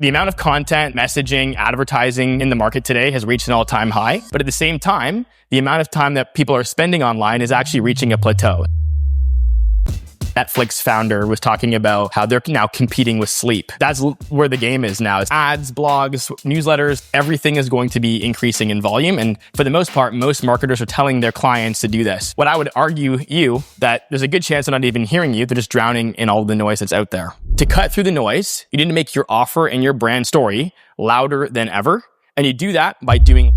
The amount of content, messaging, advertising in the market today has reached an all-time high. But at the same time, the amount of time that people are spending online is actually reaching a plateau. Netflix founder was talking about how they're now competing with sleep. That's where the game is now. It's ads, blogs, newsletters, everything is going to be increasing in volume. And for the most part, most marketers are telling their clients to do this. What I would argue that there's a good chance they're not even hearing you. They're just drowning in all the noise that's out there. To cut through the noise, you need to make your offer and your brand story louder than ever. And you do that by doing...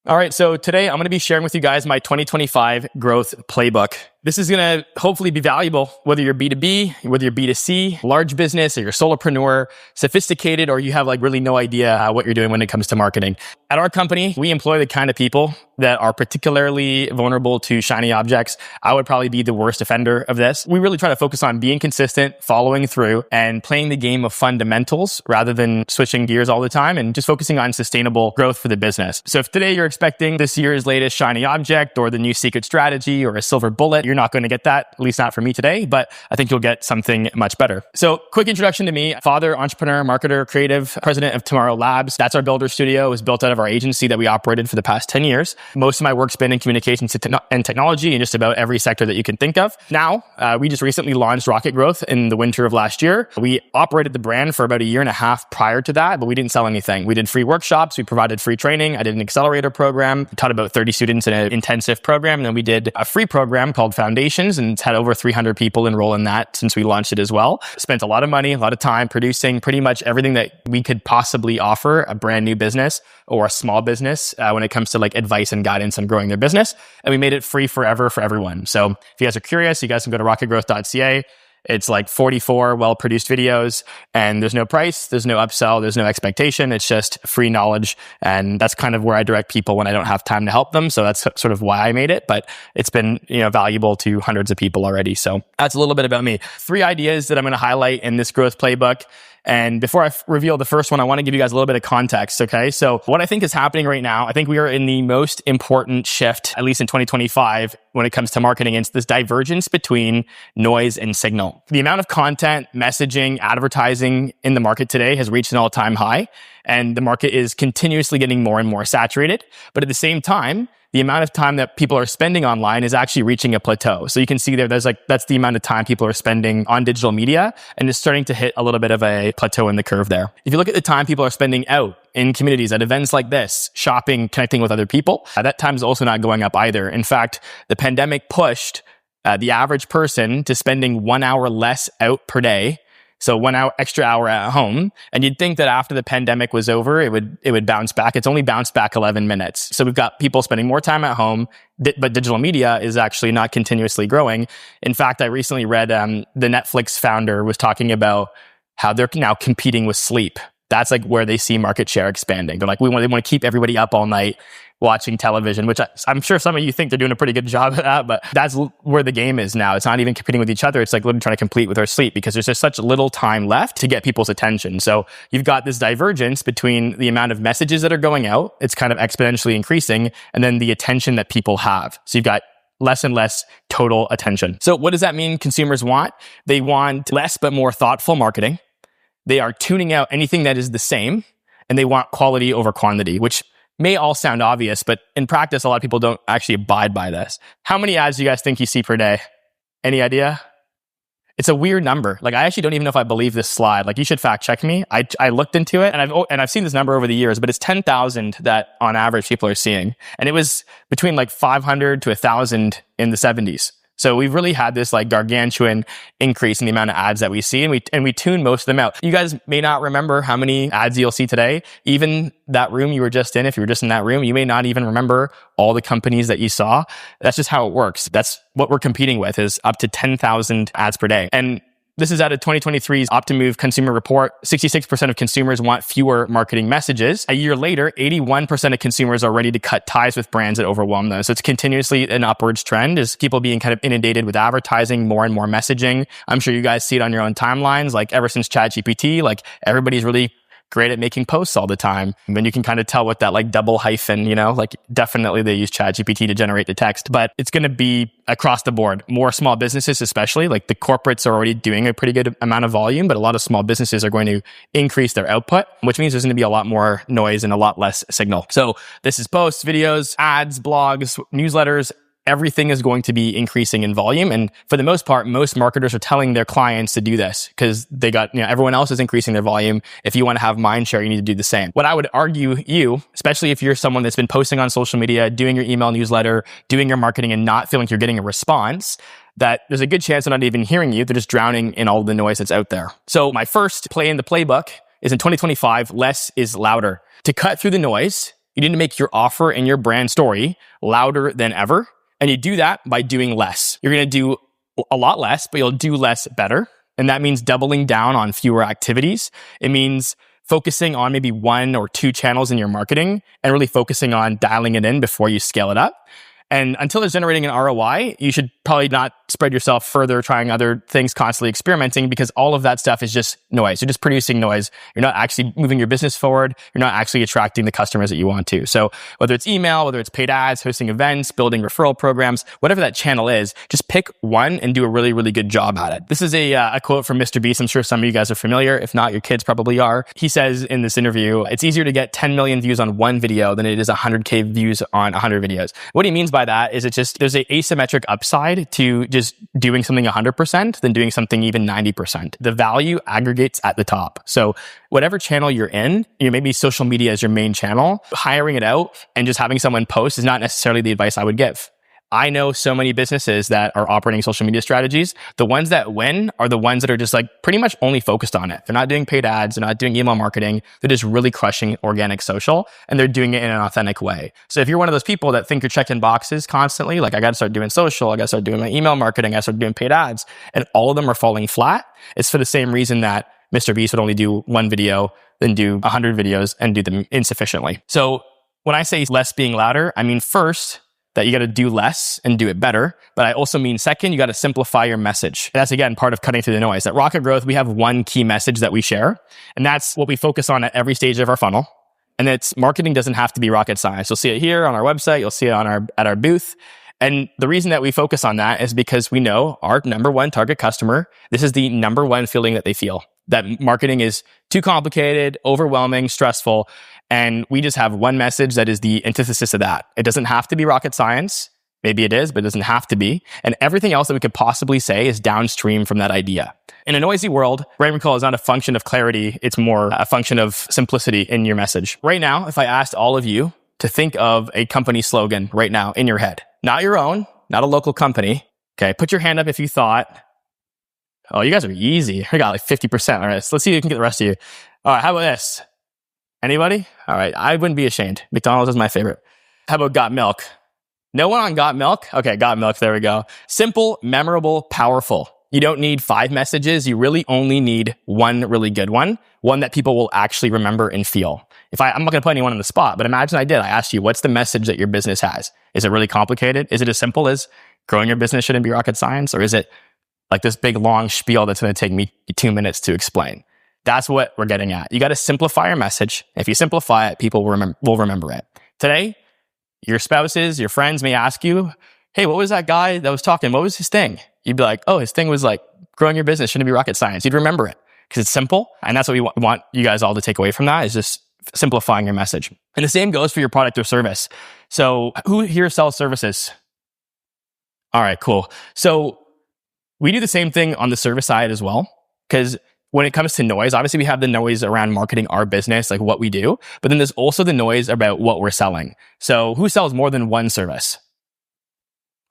All right, so today I'm going to be sharing with you guys my 2025 Growth Playbook. This is going to hopefully be valuable, whether you're B2B, whether you're B2C, large business, or you're a solopreneur, sophisticated, or you have really no idea what you're doing when it comes to marketing. At our company, we employ the kind of people that are particularly vulnerable to shiny objects. I would probably be the worst offender of this. We really try to focus on being consistent, following through, and playing the game of fundamentals rather than switching gears all the time and just focusing on sustainable growth for the business. So if today you're expecting this year's latest shiny object or the new secret strategy or a silver bullet, you're not going to get that, at least not for me today, but I think you'll get something much better. So quick introduction to me: father, entrepreneur, marketer, creative, president of Tomorrow Labs. That's our builder studio. It was built out of our agency that we operated for the past 10 years. Most of my work's been in communications and technology in just about every sector that you can think of. Now, we just recently launched Rocket Growth in the winter of last year. We operated the brand for about a year and a half prior to that, but we didn't sell anything. We did free workshops. We provided free training. I did an accelerator program, taught about 30 students in an intensive program. And then we did a free program called Foundations, and it's had over 300 people enroll in that since we launched it as well. Spent a lot of money, a lot of time producing pretty much everything that we could possibly offer a brand new business or a small business when it comes to advice and guidance on growing their business. And we made it free forever for everyone. So if you guys are curious, you guys can go to rocketgrowth.ca. It's 44 well-produced videos, and there's no price, there's no upsell, there's no expectation. It's just free knowledge. And that's kind of where I direct people when I don't have time to help them. So that's sort of why I made it, but it's been, valuable to hundreds of people already. So that's a little bit about me. 3 ideas that I'm going to highlight in this growth playbook. And before I reveal the first one, I want to give you guys a little bit of context, okay? So what I think is happening right now, I think we are in the most important shift, at least in 2025, when it comes to marketing. It's this divergence between noise and signal. The amount of content, messaging, advertising in the market today has reached an all-time high, and the market is continuously getting more and more saturated. But at the same time, the amount of time that people are spending online is actually reaching a plateau. So you can see there's that's the amount of time people are spending on digital media, and it's starting to hit a little bit of a plateau in the curve there. If you look at the time people are spending out in communities at events like this, shopping, connecting with other people, that time is also not going up either. In fact, the pandemic pushed the average person to spending 1 hour less out per day. So 1 extra hour at home. And you'd think that after the pandemic was over, it would bounce back. It's only bounced back 11 minutes. So we've got people spending more time at home, but digital media is actually not continuously growing. In fact, I recently read the Netflix founder was talking about how they're now competing with sleep. That's where they see market share expanding. They're they want to keep everybody up all night watching television, which I'm sure some of you think they're doing a pretty good job at that, but that's where the game is now. It's not even competing with each other. It's literally trying to compete with our sleep because there's just such little time left to get people's attention. So you've got this divergence between the amount of messages that are going out. It's kind of exponentially increasing, and then the attention that people have. So you've got less and less total attention. So what does that mean consumers want? They want less but more thoughtful marketing. They are tuning out anything that is the same, and they want quality over quantity, which may all sound obvious, but in practice, a lot of people don't actually abide by this. How many ads do you guys think you see per day? Any idea? It's a weird number. I actually don't even know if I believe this slide. You should fact check me. I looked into it, and I've seen this number over the years, but it's 10,000 that on average people are seeing. And it was between 500 to 1,000 in the 70s. So we've really had this gargantuan increase in the amount of ads that we see, and we tune most of them out. You guys may not remember how many ads you'll see today. Even that room you were just in, if you were just in that room, you may not even remember all the companies that you saw. That's just how it works. That's what we're competing with, is up to 10,000 ads per day. And this is out of 2023's Optimove Consumer Report. 66% of consumers want fewer marketing messages. A year later, 81% of consumers are ready to cut ties with brands that overwhelm them. So it's continuously an upwards trend, is people being kind of inundated with advertising, more and more messaging. I'm sure you guys see it on your own timelines. Ever since ChatGPT, everybody's really great at making posts all the time. And then you can kind of tell with that like double hyphen, like definitely they use ChatGPT to generate the text, but it's going to be across the board. More small businesses, especially like the corporates are already doing a pretty good amount of volume, but a lot of small businesses are going to increase their output, which means there's going to be a lot more noise and a lot less signal. So this is posts, videos, ads, blogs, newsletters. Everything is going to be increasing in volume. And for the most part, most marketers are telling their clients to do this because they got, everyone else is increasing their volume. If you want to have mind share, you need to do the same. What I would argue especially if you're someone that's been posting on social media, doing your email newsletter, doing your marketing and not feeling like you're getting a response, that there's a good chance they're not even hearing you. They're just drowning in all the noise that's out there. So my first play in the playbook is in 2025, less is louder. To cut through the noise, you need to make your offer and your brand story louder than ever. And you do that by doing less. You're going to do a lot less, but you'll do less better. And that means doubling down on fewer activities. It means focusing on maybe 1 or 2 channels in your marketing and really focusing on dialing it in before you scale it up. And until it's generating an ROI, you should probably not spread yourself further trying other things, constantly experimenting, because all of that stuff is just noise. You're just producing noise. You're not actually moving your business forward. You're not actually attracting the customers that you want to. So whether it's email, whether it's paid ads, hosting events, building referral programs, whatever that channel is, just pick one and do a really, really good job at it. This is a quote from Mr. Beast. I'm sure some of you guys are familiar. If not, your kids probably are. He says in this interview, it's easier to get 10 million views on one video than it is 100K views on 100 videos. What he means by that is there's an asymmetric upside to just doing something 100% than doing something even 90%. The value aggregates at the top. So whatever channel you're in, maybe social media is your main channel, hiring it out and just having someone post is not necessarily the advice I would give. I know so many businesses that are operating social media strategies. The ones that win are the ones that are just like pretty much only focused on it. They're not doing paid ads. They're not doing email marketing. They're just really crushing organic social and they're doing it in an authentic way. So if you're one of those people that think you're checking boxes constantly, like I got to start doing social, I got to start doing my email marketing, I got to start doing paid ads, and all of them are falling flat, it's for the same reason that Mr. Beast would only do one video, then do 100 videos and do them insufficiently. So when I say less being louder, I mean first, that you got to do less and do it better. But I also mean second, you got to simplify your message. And that's again, part of cutting through the noise. At Rocket Growth, we have one key message that we share. And that's what we focus on at every stage of our funnel. And it's marketing doesn't have to be rocket science. You'll see it here on our website. You'll see it at our booth. And the reason that we focus on that is because we know our number one target customer, this is the number one feeling that they feel. That marketing is too complicated, overwhelming, stressful. And we just have one message that is the antithesis of that. It doesn't have to be rocket science. Maybe it is, but it doesn't have to be. And everything else that we could possibly say is downstream from that idea. In a noisy world, brand recall is not a function of clarity. It's more a function of simplicity in your message. Right now, if I asked all of you to think of a company slogan right now in your head, not your own, not a local company. Okay, put your hand up if you thought, oh, you guys are easy. I got like 50%. All right, so let's see if you can get the rest of you. All right, how about this? Anybody? All right, I wouldn't be ashamed. McDonald's is my favorite. How about Got Milk? No one on Got Milk? Okay, Got Milk, there we go. Simple, memorable, powerful. You don't need 5 messages. You really only need one really good one that people will actually remember and feel. I'm not going to put anyone on the spot, but imagine I did. I asked you, what's the message that your business has? Is it really complicated? Is it as simple as growing your business shouldn't be rocket science? Or is it like this big long spiel that's going to take me 2 minutes to explain? That's what we're getting at. You got to simplify your message. If you simplify it, people will remember it. Today, your spouses, your friends may ask you, hey, what was that guy that was talking? What was his thing? You'd be like, oh, his thing was like growing your business shouldn't be rocket science. You'd remember it because it's simple. And that's what we want you guys all to take away from that, is just simplifying your message. And the same goes for your product or service. So who here sells services? All right, cool. So we do the same thing on the service side as well, because when it comes to noise, obviously we have the noise around marketing our business, like what we do, but then there's also the noise about what we're selling. So who sells more than one service?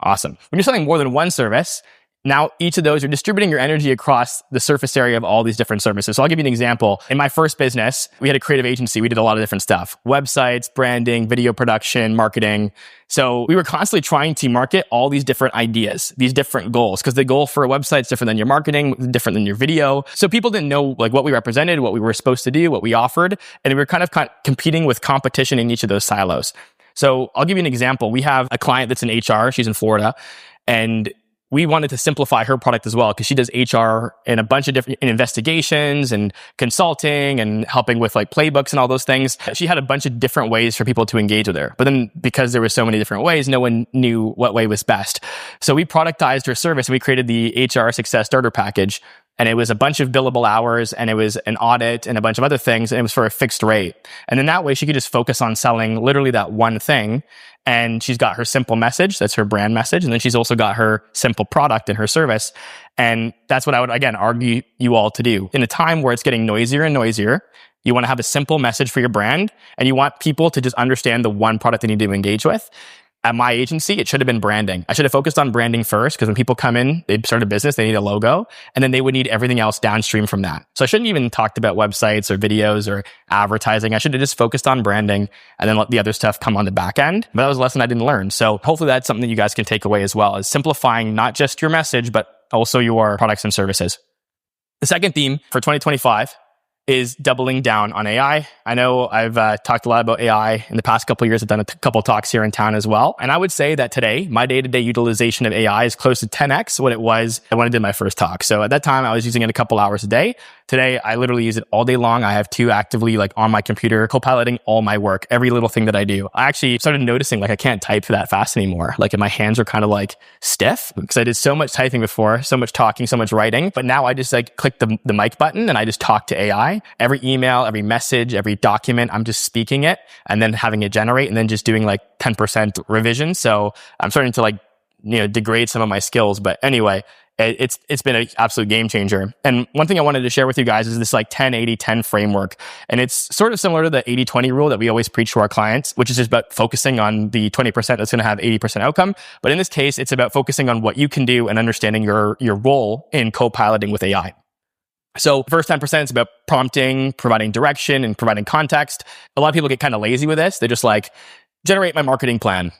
Awesome. When you're selling more than one service, now each of those, you're distributing your energy across the surface area of all these different services. So I'll give you an example. In my first business, we had a creative agency. We did a lot of different stuff: websites, branding, video production, marketing. So we were constantly trying to market all these different ideas, these different goals, because the goal for a website is different than your marketing, different than your video. So people didn't know like what we represented, what we were supposed to do, what we offered. And we were kind of competing with competition in each of those silos. So I'll give you an example. We have a client that's in HR. She's in Florida. And we wanted to simplify her product as well because she does HR and a bunch of different investigations and consulting and helping with like playbooks and all those things. She had a bunch of different ways for people to engage with her. But then because there were so many different ways, no one knew what way was best. So we productized her service and we created the HR Success Starter Package. And it was a bunch of billable hours and it was an audit and a bunch of other things. And it was for a fixed rate. And then that way she could just focus on selling literally that one thing. And she's got her simple message. That's her brand message. And then she's also got her simple product and her service. And that's what I would, again, argue you all to do. In a time where it's getting noisier and noisier, you want to have a simple message for your brand and you want people to just understand the one product they need to engage with. At my agency, it should have been branding. I should have focused on branding first because when people come in, they start a business, they need a logo, and then they would need everything else downstream from that. So I shouldn't even talked about websites or videos or advertising. I should have just focused on branding and then let the other stuff come on the back end. But that was a lesson I didn't learn. So hopefully that's something that you guys can take away as well, is simplifying not just your message, but also your products and services. The second theme for 2025 is doubling down on AI. I know I've talked a lot about AI in the past couple of years. I've done a couple of talks here in town as well. And I would say that today, my day-to-day utilization of AI is close to 10x what it was when I did my first talk. So at that time, I was using it a couple hours a day. Today, I literally use it all day long. I have two actively like on my computer, co-piloting all my work, every little thing that I do. I actually started noticing like I can't type that fast anymore. Like my hands are kind of like stiff because I did so much typing before, so much talking, so much writing. But now I just like click the mic button and I just talk to AI. Every email, every message, every document, I'm just speaking it and then having it generate and then just doing like 10% revision. So I'm starting to like, degrade some of my skills. But anyway, it's been an absolute game changer. And one thing I wanted to share with you guys is this like 10-80-10 framework. And it's sort of similar to the 80-20 rule that we always preach to our clients, which is just about focusing on the 20% that's going to have 80% outcome. But in this case, it's about focusing on what you can do and understanding your role in co-piloting with AI. So first 10% is about prompting, providing direction, and providing context. A lot of people get kind of lazy with this. They're just like, generate my marketing plan.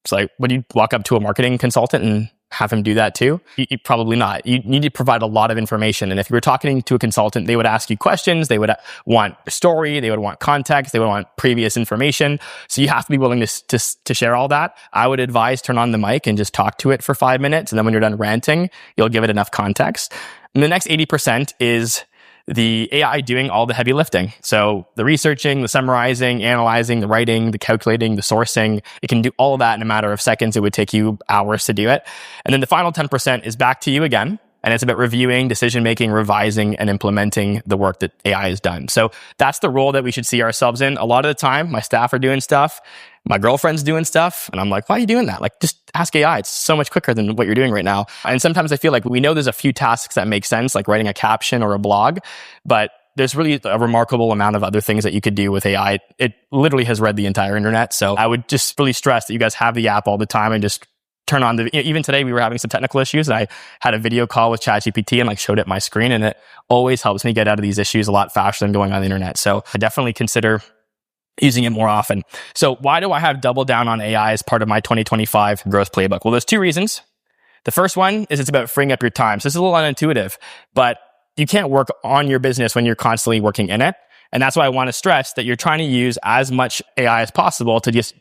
It's like, would you walk up to a marketing consultant and have him do that too? You probably not. You need to provide a lot of information. And if you were talking to a consultant, they would ask you questions. They would want a story. They would want context. They would want previous information. So you have to be willing to share all that. I would advise turn on the mic and just talk to it for 5 minutes. And then when you're done ranting, you'll give it enough context. And the next 80% is the AI doing all the heavy lifting. So the researching, the summarizing, analyzing, the writing, the calculating, the sourcing, it can do all of that in a matter of seconds. It would take you hours to do it. And then the final 10% is back to you again. And it's about reviewing, decision-making, revising, and implementing the work that AI has done. So that's the role that we should see ourselves in. A lot of the time, my staff are doing stuff. My girlfriend's doing stuff. And I'm like, why are you doing that? Like, just ask AI. It's so much quicker than what you're doing right now. And sometimes I feel like we know there's a few tasks that make sense, like writing a caption or a blog, but there's really a remarkable amount of other things that you could do with AI. It literally has read the entire internet. So I would just really stress that you guys have the app all the time and just turn on even today we were having some technical issues and I had a video call with ChatGPT and like showed it my screen, and it always helps me get out of these issues a lot faster than going on the internet. So I definitely consider using it more often. So why do I have double down on AI as part of my 2025 growth playbook? Well, there's two reasons. The first one is it's about freeing up your time. So this is a little unintuitive, but you can't work on your business when you're constantly working in it. And that's why I want to stress that you're trying to use as much AI as possible to just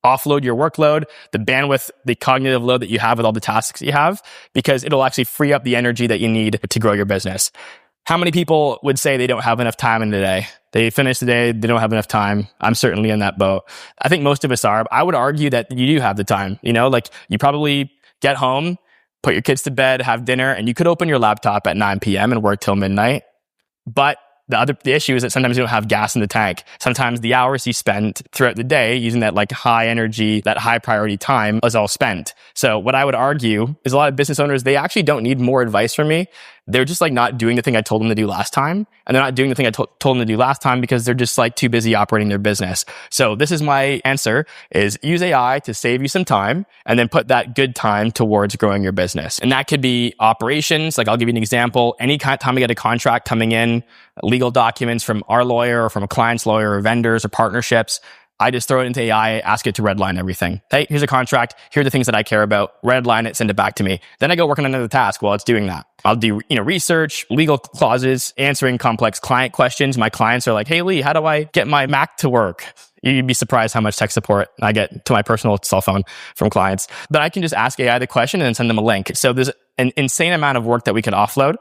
offload your workload, the bandwidth, the cognitive load that you have with all the tasks that you have, because it'll actually free up the energy that you need to grow your business. How many people would say they don't have enough time in the day? They finish the day, they don't have enough time. I'm certainly in that boat. I think most of us are. I would argue that you do have the time. Like you probably get home, put your kids to bed, have dinner, and you could open your laptop at 9 p.m. and work till midnight. But the issue is that sometimes you don't have gas in the tank. Sometimes the hours you spend throughout the day using that like high energy, that high priority time is all spent. So what I would argue is a lot of business owners, they actually don't need more advice from me. They're just like not doing the thing I told them to do last time. And they're not doing the thing I told them to do last time because they're just like too busy operating their business. So this is my answer, is use AI to save you some time and then put that good time towards growing your business. And that could be operations. Like I'll give you an example. Any time we get a contract coming in, legal documents from our lawyer or from a client's lawyer or vendors or partnerships, I just throw it into AI, ask it to redline everything. Hey, here's a contract. Here are the things that I care about. Redline it, send it back to me. Then I go work on another task while it's doing that. I'll do, research, legal clauses, answering complex client questions. My clients are like, hey, Lee, how do I get my Mac to work? You'd be surprised how much tech support I get to my personal cell phone from clients. But I can just ask AI the question and then send them a link. So there's an insane amount of work that we could offload.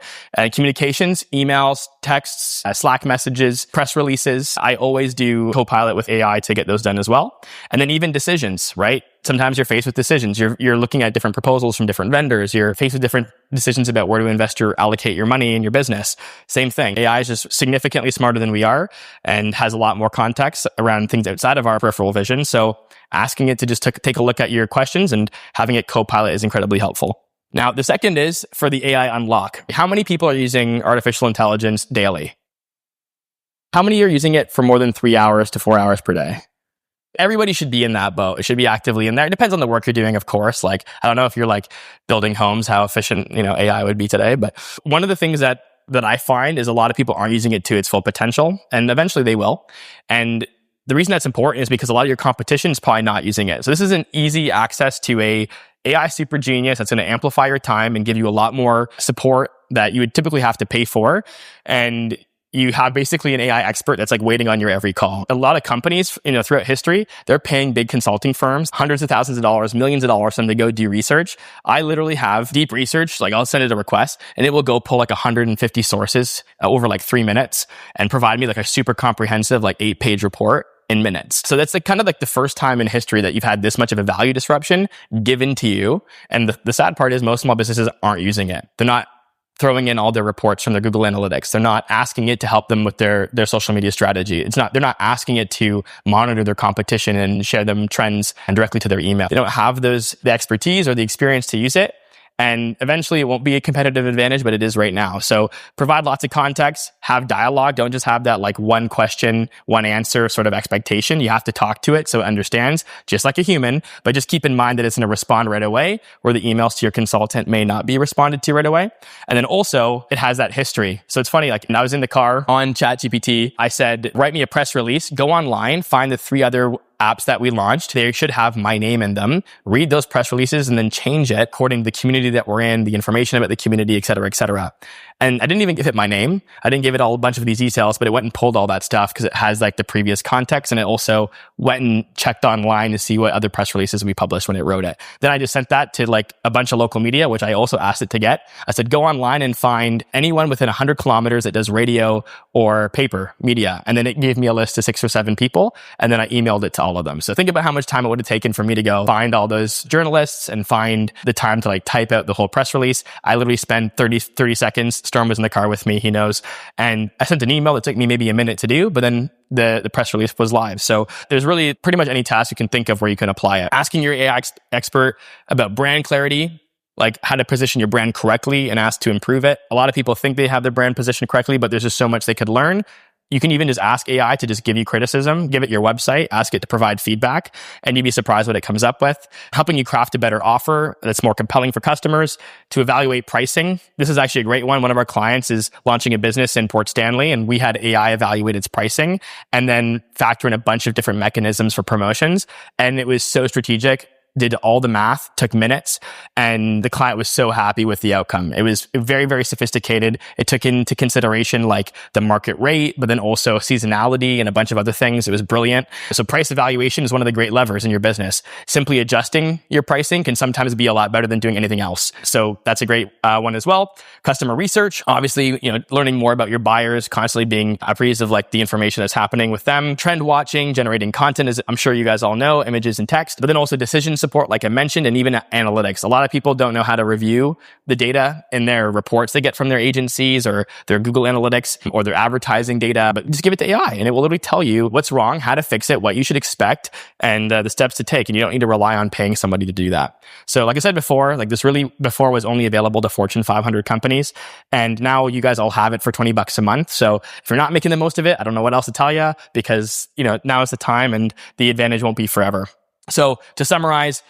Communications, emails, texts, Slack messages, press releases. I always do Copilot with AI to get those done as well. And then even decisions, right? Sometimes you're faced with decisions. You're looking at different proposals from different vendors. You're faced with different decisions about where to invest or allocate your money in your business. Same thing. AI is just significantly smarter than we are and has a lot more context around things outside of our peripheral vision. So asking it to just take a look at your questions and having it Copilot is incredibly helpful. Now, the second is for the AI unlock. How many people are using artificial intelligence daily? How many are using it for more than 3 hours to 4 hours per day? Everybody should be in that boat. It should be actively in there. It depends on the work you're doing, of course. Like, I don't know if you're like building homes, how efficient, AI would be today. But one of the things that I find is a lot of people aren't using it to its full potential, and eventually they will. And the reason that's important is because a lot of your competition is probably not using it. So this is an easy access to a AI super genius that's going to amplify your time and give you a lot more support that you would typically have to pay for. And you have basically an AI expert that's like waiting on your every call. A lot of companies, throughout history, they're paying big consulting firms hundreds of thousands of dollars, millions of dollars for them to go do research. I literally have deep research. Like, I'll send it a request and it will go pull like 150 sources over like 3 minutes and provide me like a super comprehensive, like 8-page report in minutes. So that's like kind of like the first time in history that you've had this much of a value disruption given to you. And the sad part is most small businesses aren't using it. They're not throwing in all their reports from their Google Analytics. They're not asking it to help them with their social media strategy. They're not asking it to monitor their competition and share them trends and directly to their email. They don't have the expertise or the experience to use it. And eventually it won't be a competitive advantage, but it is right now. So provide lots of context, have dialogue. Don't just have that like one question, one answer sort of expectation. You have to talk to it so it understands, just like a human, but just keep in mind that it's going to respond right away, where the emails to your consultant may not be responded to right away. And then also it has that history. So it's funny, like when I was in the car on ChatGPT, I said, write me a press release, go online, find the 3 other apps that we launched. They should have my name in them. Read those press releases and then change it according to the community that we're in, the information about the community, et cetera, et cetera. And I didn't even give it my name. I didn't give it a bunch of these details, but it went and pulled all that stuff because it has like the previous context. And it also went and checked online to see what other press releases we published when it wrote it. Then I just sent that to like a bunch of local media, which I also asked it to get. I said, go online and find anyone within 100 kilometers that does radio or paper media. And then it gave me a list of 6 or 7 people. And then I emailed it to all of them. So think about how much time it would have taken for me to go find all those journalists and find the time to like type out the whole press release. I literally spent 30 seconds. Storm was in the car with me, he knows. And I sent an email that took me maybe a minute to do, but then the press release was live. So there's really pretty much any task you can think of where you can apply it. Asking your AI expert about brand clarity, like how to position your brand correctly and ask to improve it. A lot of people think they have their brand positioned correctly, but there's just so much they could learn. You can even just ask AI to just give you criticism, give it your website, ask it to provide feedback, and you'd be surprised what it comes up with. Helping you craft a better offer that's more compelling for customers, to evaluate pricing. This is actually a great one. One of our clients is launching a business in Port Stanley, and we had AI evaluate its pricing and then factor in a bunch of different mechanisms for promotions. And it was so strategic. Did all the math, took minutes, and the client was so happy with the outcome. It was very, very sophisticated. It took into consideration like the market rate, but then also seasonality and a bunch of other things. It was brilliant. So price evaluation is one of the great levers in your business. Simply adjusting your pricing can sometimes be a lot better than doing anything else. So that's a great one as well. Customer research, obviously, learning more about your buyers, constantly being apprised of like the information that's happening with them. Trend watching, generating content, as I'm sure you guys all know, images and text, but then also decision support, like I mentioned, and even analytics. A lot of people don't know how to review the data in their reports they get from their agencies or their Google Analytics or their advertising data, but just give it to AI and it will literally tell you what's wrong, how to fix it, what you should expect, and the steps to take. And you don't need to rely on paying somebody to do that. So like I said before, like this really before was only available to Fortune 500 companies. And now you guys all have it for $20 a month. So if you're not making the most of it, I don't know what else to tell you, because now is the time and the advantage won't be forever. So to summarize,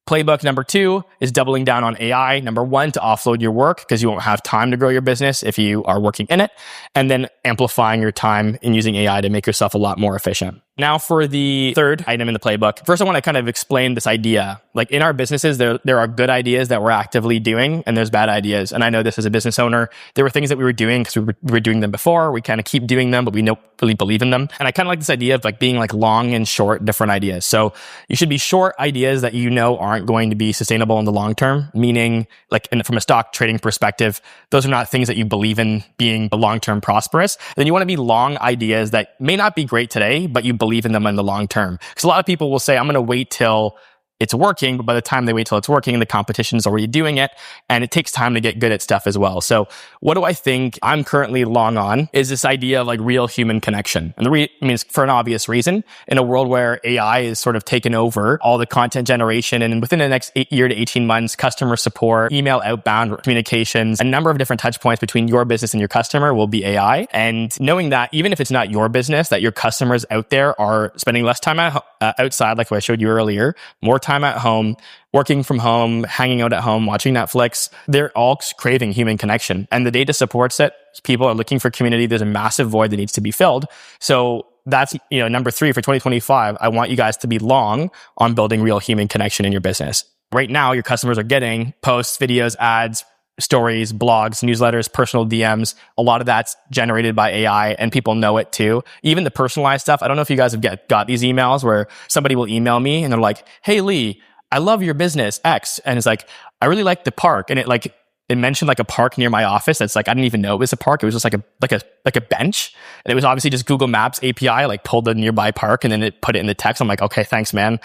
playbook number 2 is doubling down on AI. Number 1, to offload your work because you won't have time to grow your business if you are working in it. And then amplifying your time in using AI to make yourself a lot more efficient. Now for the third item in the playbook. First, I want to kind of explain this idea. Like in our businesses, there are good ideas that we're actively doing and there's bad ideas. And I know this as a business owner, there were things that we were doing because we were doing them before. We kind of keep doing them, but we know really believe in them. And I kind of like this idea of like being like long and short different ideas. So you should be short ideas that you know aren't going to be sustainable in the long term, meaning like from a stock trading perspective, those are not things that you believe in being long-term prosperous. Then you want to be long ideas that may not be great today, but you believe in them in the long term. Because a lot of people will say, I'm going to wait till it's working, but by the time they wait till it's working, the competition is already doing it, and it takes time to get good at stuff as well. So what do I think I'm currently long on is this idea of like real human connection. And it's for an obvious reason. In a world where AI is sort of taken over all the content generation, and within the next 8 year to 18 months, customer support, email outbound communications, a number of different touch points between your business and your customer will be AI. And knowing that even if it's not your business, that your customers out there are spending less time outside, like what I showed you earlier, more time at home, working from home, hanging out at home, watching Netflix, they're all craving human connection. And the data supports it. People are looking for community. There's a massive void that needs to be filled. So that's, number 3 for 2025. I want you guys to be long on building real human connection in your business. Right now, your customers are getting posts, videos, ads, stories, blogs, newsletters, personal DMs. A lot of that's generated by AI, and people know it too. Even the personalized stuff. I don't know if you guys have got these emails where somebody will email me and they're like, "Hey Lee, I love your business X," and it's like, "I really like the park," and it mentioned like a park near my office. That's like I didn't even know it was a park. It was just like a bench, and it was obviously just Google Maps API like pulled the nearby park and then it put it in the text. I'm like, okay, thanks, man.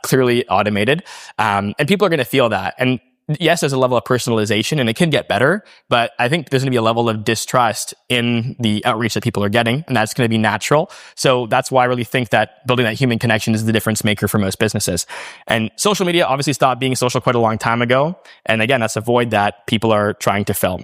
Clearly automated, and people are going to feel that. And yes, there's a level of personalization and it can get better, but I think there's going to be a level of distrust in the outreach that people are getting, and that's going to be natural. So that's why I really think that building that human connection is the difference maker for most businesses. And social media obviously stopped being social quite a long time ago. And again, that's a void that people are trying to fill.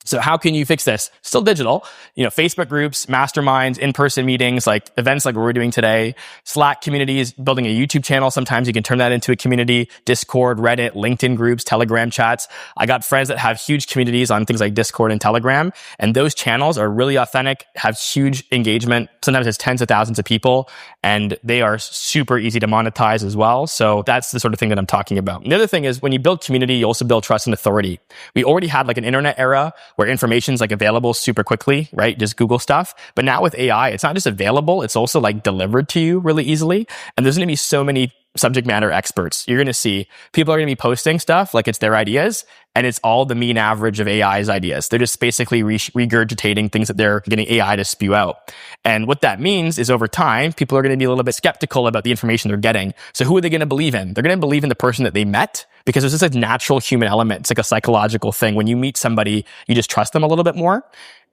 So how can you fix this? Still digital, Facebook groups, masterminds, in-person meetings, like events like what we're doing today, Slack communities, building a YouTube channel. Sometimes you can turn that into a community, Discord, Reddit, LinkedIn groups, Telegram chats. I got friends that have huge communities on things like Discord and Telegram, and those channels are really authentic, have huge engagement. Sometimes it's tens of thousands of people, and they are super easy to monetize as well. So that's the sort of thing that I'm talking about. And the other thing is when you build community, you also build trust and authority. We already had like an internet era where information's like available super quickly, right? Just Google stuff. But now with AI, it's not just available, it's also like delivered to you really easily. And there's going to be so many subject matter experts. You're going to see people are going to be posting stuff like it's their ideas, and it's all the mean average of AI's ideas. They're just basically regurgitating things that they're getting AI to spew out. And what that means is over time, people are going to be a little bit skeptical about the information they're getting. So who are they going to believe in? They're going to believe in the person that they met, because there's just a natural human element. It's like a psychological thing. When you meet somebody, you just trust them a little bit more.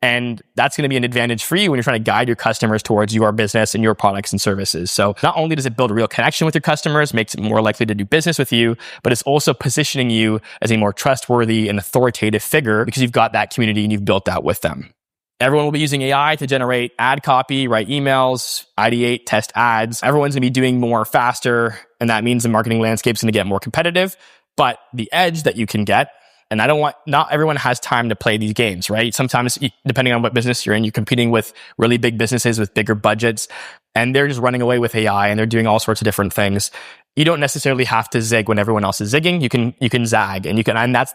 And that's going to be an advantage for you when you're trying to guide your customers towards your business and your products and services. So not only does it build a real connection with your customers, makes it more likely to do business with you, but it's also positioning you as a more trustworthy and authoritative figure because you've got that community and you've built that with them. Everyone will be using AI to generate ad copy, write emails, ideate, test ads. Everyone's going to be doing more faster, and that means the marketing landscape's going to get more competitive. But the edge that you can get, and not everyone has time to play these games, right? Sometimes, depending on what business you're in, you're competing with really big businesses with bigger budgets, and they're just running away with AI and they're doing all sorts of different things. You don't necessarily have to zig when everyone else is zigging. You can zag, and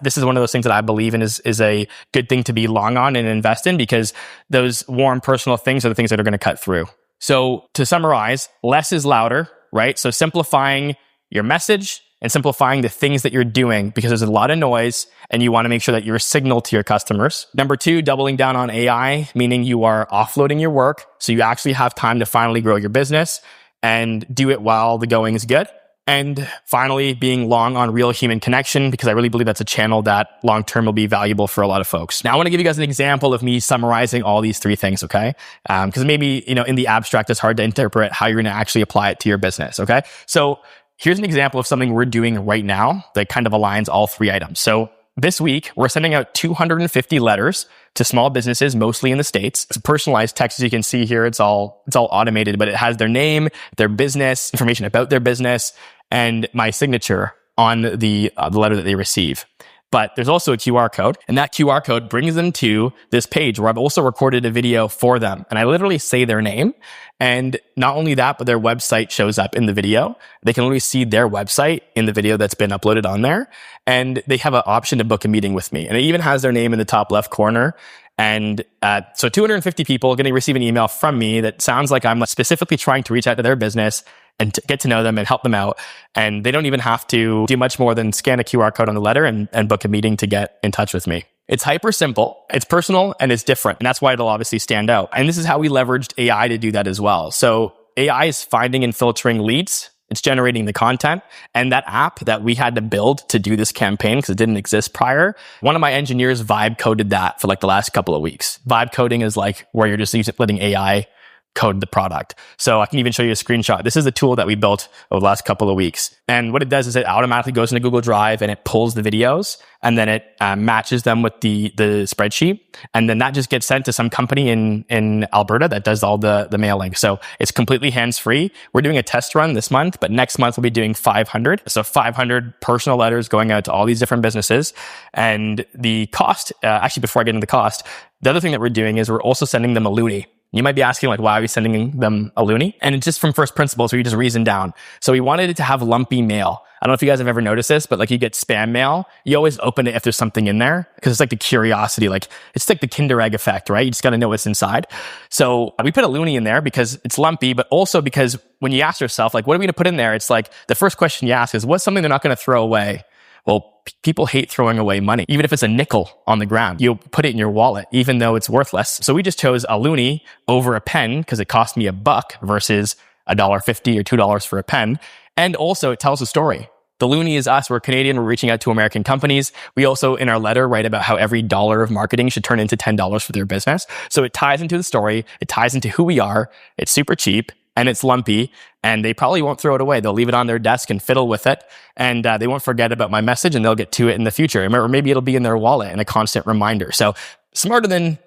this is one of those things that I believe in is a good thing to be long on and invest in, because those warm personal things are the things that are going to cut through. So to summarize, less is louder, right? So simplifying your message and simplifying the things that you're doing, because there's a lot of noise and you want to make sure that you're a signal to your customers. Number 2, doubling down on AI, meaning you are offloading your work so you actually have time to finally grow your business and do it while the going is good. And finally, being long on real human connection, because I really believe that's a channel that long-term will be valuable for a lot of folks. Now, I want to give you guys an example of me summarizing all these 3 things, okay? Because maybe, in the abstract, it's hard to interpret how you're going to actually apply it to your business, okay? So here's an example of something we're doing right now that kind of aligns all 3 items. So this week, we're sending out 250 letters to small businesses, mostly in the States. It's a personalized text, as you can see here. It's all automated, but it has their name, their business, information about their business, and my signature on the letter that they receive. But there's also a QR code, and that QR code brings them to this page where I've also recorded a video for them. And I literally say their name. And not only that, but their website shows up in the video. They can only see their website in the video that's been uploaded on there. And they have an option to book a meeting with me. And it even has their name in the top left corner. And so 250 people are going to receive an email from me that sounds like I'm specifically trying to reach out to their business and to get to know them and help them out. And they don't even have to do much more than scan a QR code on the letter and book a meeting to get in touch with me. It's hyper simple, it's personal, and it's different. And that's why it'll obviously stand out. And this is how we leveraged AI to do that as well. So AI is finding and filtering leads. It's generating the content. And that app that we had to build to do this campaign, because it didn't exist prior, one of my engineers vibe coded that for like the last couple of weeks. Vibe coding is like where you're just letting AI code the product. So I can even show you a screenshot. This is a tool that we built over the last couple of weeks. And what it does is it automatically goes into Google Drive and it pulls the videos and then it matches them with the spreadsheet. And then that just gets sent to some company in Alberta that does all the mailing. So it's completely hands-free. We're doing a test run this month, but next month we'll be doing 500. So 500 personal letters going out to all these different businesses. And the cost, actually before I get into the cost, the other thing that we're doing is we're also sending them a loonie. You might be asking, like, why are we sending them a loonie? And it's just from first principles, where you just reason down. So we wanted it to have lumpy mail. I don't know if you guys have ever noticed this, but like you get spam mail, you always open it if there's something in there because it's like the curiosity, like it's like the Kinder Egg effect, right? You just got to know what's inside. So we put a loonie in there because it's lumpy, but also because when you ask yourself, like, what are we going to put in there? It's like the first question you ask is, what's something they're not going to throw away? Well, people hate throwing away money. Even if it's a nickel on the ground, you'll put it in your wallet, even though it's worthless. So we just chose a loonie over a pen because it cost me $1 versus $1.50 or $2 for a pen. And also it tells a story. The loonie is us. We're Canadian. We're reaching out to American companies. We also, in our letter, write about how every dollar of marketing should turn into $10 for their business. So it ties into the story. It ties into who we are. It's super cheap. And it's lumpy, and they probably won't throw it away. They'll leave it on their desk and fiddle with it, and they won't forget about my message, and they'll get to it in the future. Or maybe it'll be in their wallet and a constant reminder. So smarter than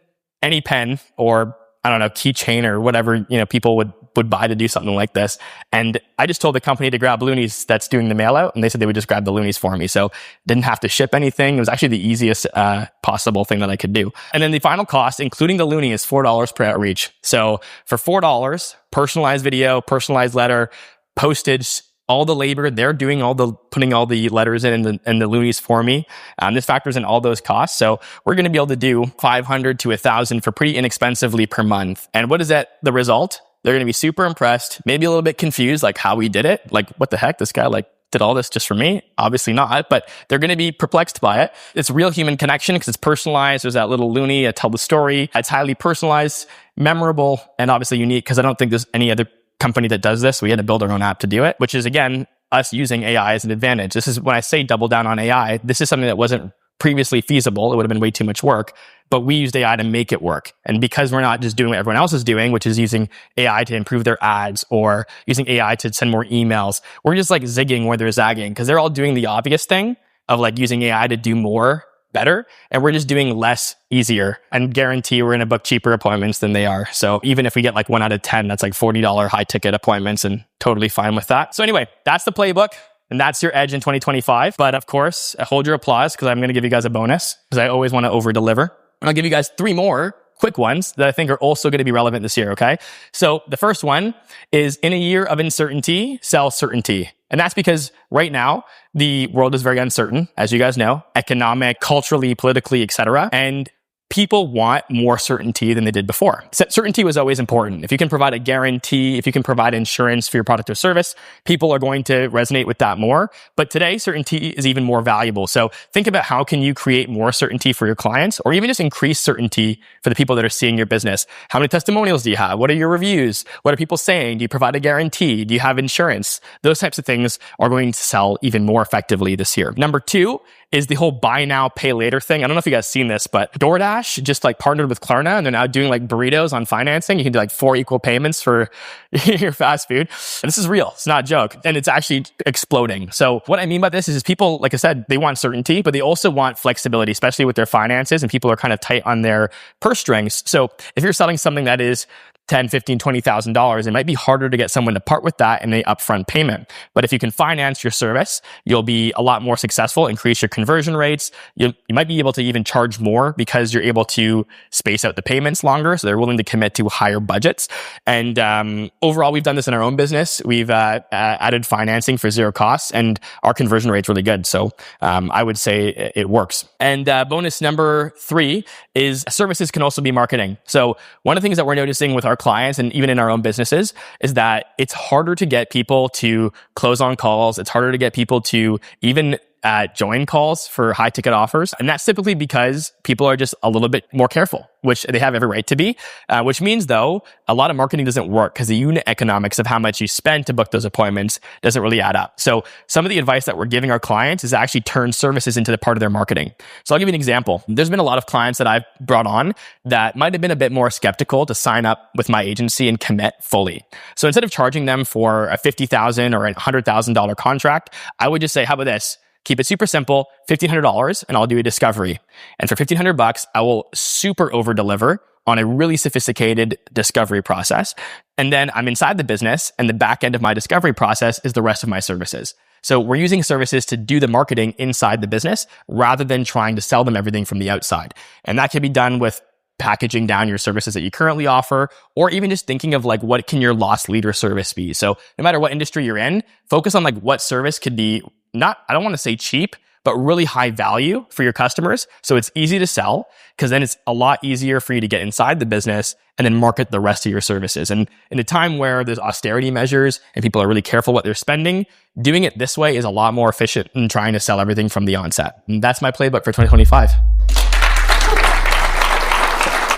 any pen or, I don't know, keychain or whatever, people would buy to do something like this. And I just told the company to grab loonies that's doing the mail out, and they said they would just grab the loonies for me. So didn't have to ship anything. It was actually the easiest possible thing that I could do. And then the final cost, including the loonie, is $4 per outreach. So for $4, personalized video, personalized letter, postage, all the labor, they're doing putting all the letters in and the loonies for me. This factors in all those costs. So we're going to be able to do 500 to 1,000 for pretty inexpensively per month. And what is that? The result? They're going to be super impressed, maybe a little bit confused, like how we did it. Like, what the heck? This guy did all this just for me? Obviously not, but they're going to be perplexed by it. It's real human connection because it's personalized. There's that little loonie. I tell the story. It's highly personalized, memorable, and obviously unique because I don't think there's any other company that does this. We had to build our own app to do it, which is, again, us using AI as an advantage. This is when I say double down on AI, this is something that wasn't previously feasible. It would have been way too much work, but we used AI to make it work. And because we're not just doing what everyone else is doing, which is using AI to improve their ads or using AI to send more emails, we're just like zigging where they're zagging because they're all doing the obvious thing of like using AI to do more better. And we're just doing less easier and guarantee we're going to book cheaper appointments than they are. So even if we get like 1 out of 10, that's like $40 high ticket appointments and totally fine with that. So anyway, that's the playbook. And that's your edge in 2025. But of course, hold your applause because I'm going to give you guys a bonus because I always want to over deliver. And I'll give you guys 3 more quick ones that I think are also going to be relevant this year. Okay. So the first one is, in a year of uncertainty, sell certainty. And that's because right now the world is very uncertain, as you guys know, economic, culturally, politically, etc. And people want more certainty than they did before. Certainty was always important. If you can provide a guarantee, if you can provide insurance for your product or service, people are going to resonate with that more. But today, certainty is even more valuable. So think about how can you create more certainty for your clients, or even just increase certainty for the people that are seeing your business. How many testimonials do you have? What are your reviews? What are people saying? Do you provide a guarantee? Do you have insurance? Those types of things are going to sell even more effectively this year. Number 2 is the whole buy now, pay later thing. I don't know if you guys seen this, but DoorDash just like partnered with Klarna and they're now doing like burritos on financing. You can do like 4 equal payments for your fast food. And this is real. It's not a joke. And it's actually exploding. So what I mean by this is people, like I said, they want certainty, but they also want flexibility, especially with their finances, and people are kind of tight on their purse strings. So if you're selling something that is $10, $15, $20,000, it might be harder to get someone to part with that in the upfront payment. But if you can finance your service, you'll be a lot more successful, increase your conversion rates. You might be able to even charge more because you're able to space out the payments longer. So they're willing to commit to higher budgets. And overall, we've done this in our own business. We've added financing for zero costs, and our conversion rate's really good. So I would say it works. And bonus number 3 is services can also be marketing. So one of the things that we're noticing with our clients and even in our own businesses is that it's harder to get people to close on calls. It's harder to get people to even join calls for high ticket offers. And that's typically because people are just a little bit more careful, which they have every right to be, which means though, a lot of marketing doesn't work because the unit economics of how much you spend to book those appointments doesn't really add up. So some of the advice that we're giving our clients is actually turn services into the part of their marketing. So I'll give you an example. There's been a lot of clients that I've brought on that might have been a bit more skeptical to sign up with my agency and commit fully. So instead of charging them for a $50,000 or a $100,000 contract, I would just say, how about this? Keep it super simple, $1,500, and I'll do a discovery. And for $1,500, I will super over deliver on a really sophisticated discovery process. And then I'm inside the business, and the back end of my discovery process is the rest of my services. So we're using services to do the marketing inside the business rather than trying to sell them everything from the outside. And that can be done with packaging down your services that you currently offer, or even just thinking of like, what can your loss leader service be? So no matter what industry you're in, focus on like what service could be not, I don't want to say cheap, but really high value for your customers. So it's easy to sell because then it's a lot easier for you to get inside the business and then market the rest of your services. And in a time where there's austerity measures and people are really careful what they're spending, doing it this way is a lot more efficient than trying to sell everything from the onset. And that's my playbook for 2025.